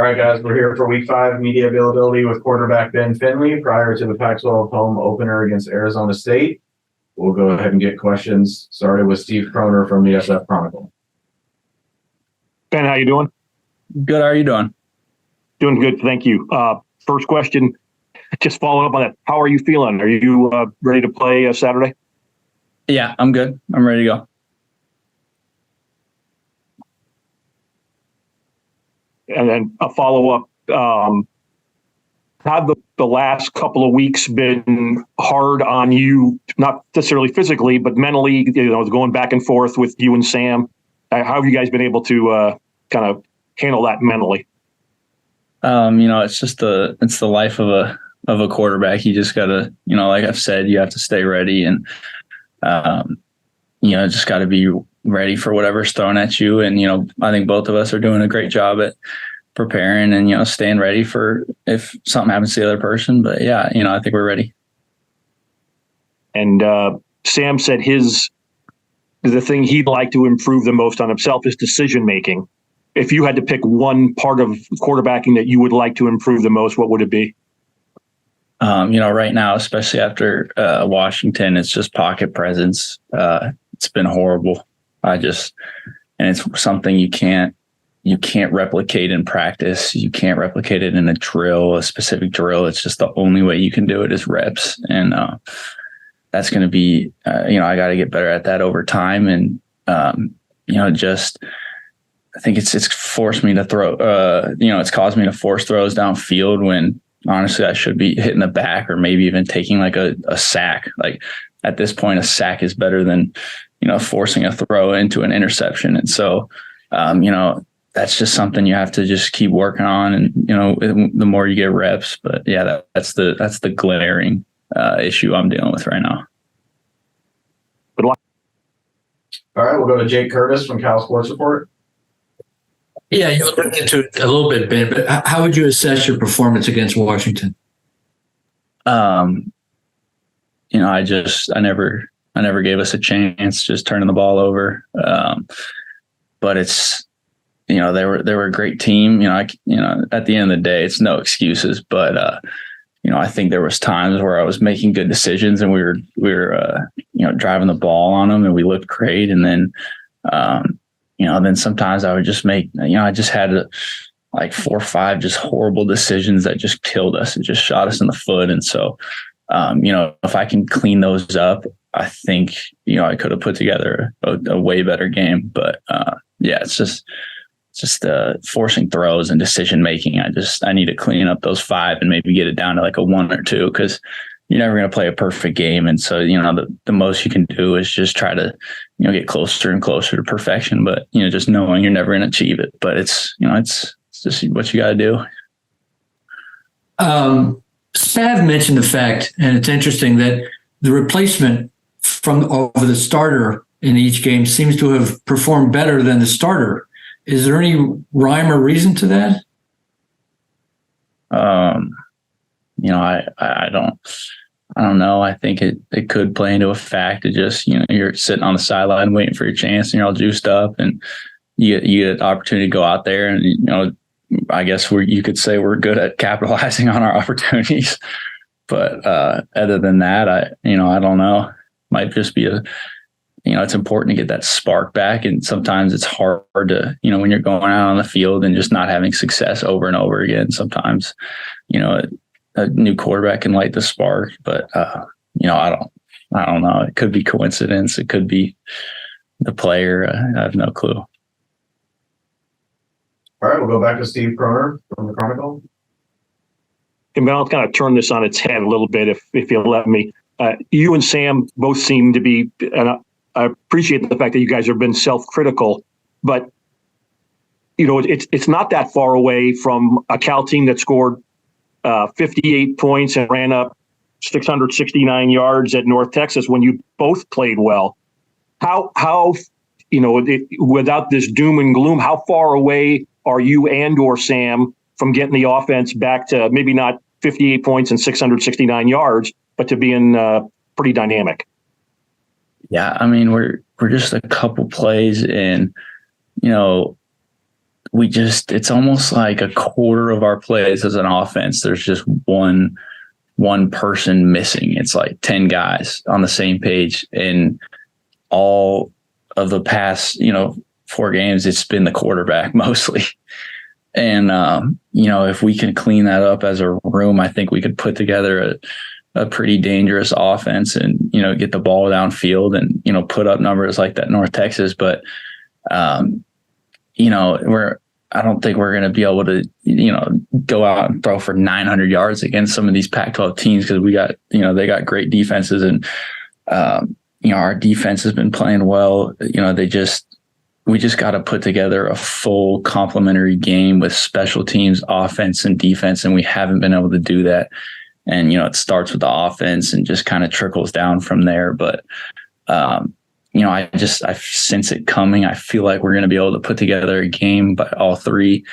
All right, guys, we're here for week 5 media availability with quarterback Ben Finley prior to the Pac-12 home opener against Arizona State. We'll go ahead and get questions started with Steve Kroner from the SF Chronicle. Ben, how you doing? Good. How are you doing? Doing good, thank you. First question, just following up on that. How are you feeling? Are you ready to play Saturday? Yeah, I'm good. I'm ready to go. And then a follow-up, have the last couple of weeks been hard on you, not necessarily physically, but mentally, going back and forth with you and Sam? How have you guys been able to kind of handle that mentally? It's just it's the life of a quarterback. You just gotta, like I've said, you have to stay ready and, just got to be ready for whatever's thrown at you. And, I think both of us are doing a great job at preparing and, staying ready for if something happens to the other person. But yeah, I think we're ready. And Sam said the thing he'd like to improve the most on himself is decision-making. If you had to pick one part of quarterbacking that you would like to improve the most, what would it be? Right now, especially after Washington, it's just pocket presence. It's been horrible. And it's something you can't replicate in practice. You can't replicate it in a specific drill. It's just the only way you can do it is reps. And that's going to be, I got to get better at that over time. And, I think it's forced me to throw, it's caused me to force throws downfield when honestly I should be hitting the back or maybe even taking like a sack. Like at this point, a sack is better than, forcing a throw into an interception. And so, that's just something you have to just keep working on. And, the more you get reps, but yeah, that's the glaring issue I'm dealing with right now. Good luck. All right, we'll go to Jake Curtis from Cal Sports Report. Yeah, you'll get into it a little bit, Ben, but how would you assess your performance against Washington? I never gave us a chance, just turning the ball over. But it's, they were a great team. At the end of the day, it's no excuses. But I think there was times where I was making good decisions, and we were driving the ball on them, and we looked great. And then, then sometimes I would just make, I just had like 4 or 5 just horrible decisions that just killed us and just shot us in the foot. And so, if I can clean those up, I think, I could have put together a way better game. But it's just forcing throws and decision making. I need to clean up those 5 and maybe get it down to like a 1 or 2, because you're never going to play a perfect game. And so, the most you can do is just try to, get closer and closer to perfection. But, just knowing you're never going to achieve it. But it's just what you got to do. Spav mentioned the fact, and it's interesting, that the replacement over the starter in each game seems to have performed better than the starter. Is there any rhyme or reason to that? I don't know. I think it could play into a fact. It just, you're sitting on the sideline waiting for your chance and you're all juiced up and you get an opportunity to go out there and, I guess you could say we're good at capitalizing on our opportunities. But other than that, I don't know. Might just be it's important to get that spark back. And sometimes it's hard to, when you're going out on the field and just not having success over and over again. Sometimes, a new quarterback can light the spark, but I don't know. It could be coincidence. It could be the player. I have no clue. All right, we'll go back to Steve Kroner from the Chronicle. And I'll kind of turn this on its head a little bit, if you'll let me. You and Sam both seem to be, and I appreciate the fact that you guys have been self-critical, but it's not that far away from a Cal team that scored 58 points and ran up 669 yards at North Texas when you both played well. How without this doom and gloom, how far away are you or Sam from getting the offense back to maybe not 58 points and 669 yards, but to being pretty dynamic? Yeah, I mean, we're just a couple plays and, it's almost like a quarter of our plays as an offense. There's just one person missing. It's like 10 guys on the same page. And all of the past, 4 games, it's been the quarterback mostly. And, if we can clean that up as a room, I think we could put together a pretty dangerous offense and, get the ball downfield and, put up numbers like that North Texas. But, I don't think we're going to be able to, go out and throw for 900 yards against some of these Pac-12 teams because we got, they got great defenses and, our defense has been playing well. We just got to put together a full complementary game with special teams, offense, and defense, and we haven't been able to do that. And, it starts with the offense and just kind of trickles down from there. But, I sense it coming. I feel like we're going to be able to put together a game by all three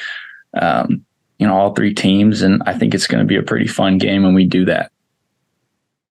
teams. And I think it's going to be a pretty fun game when we do that.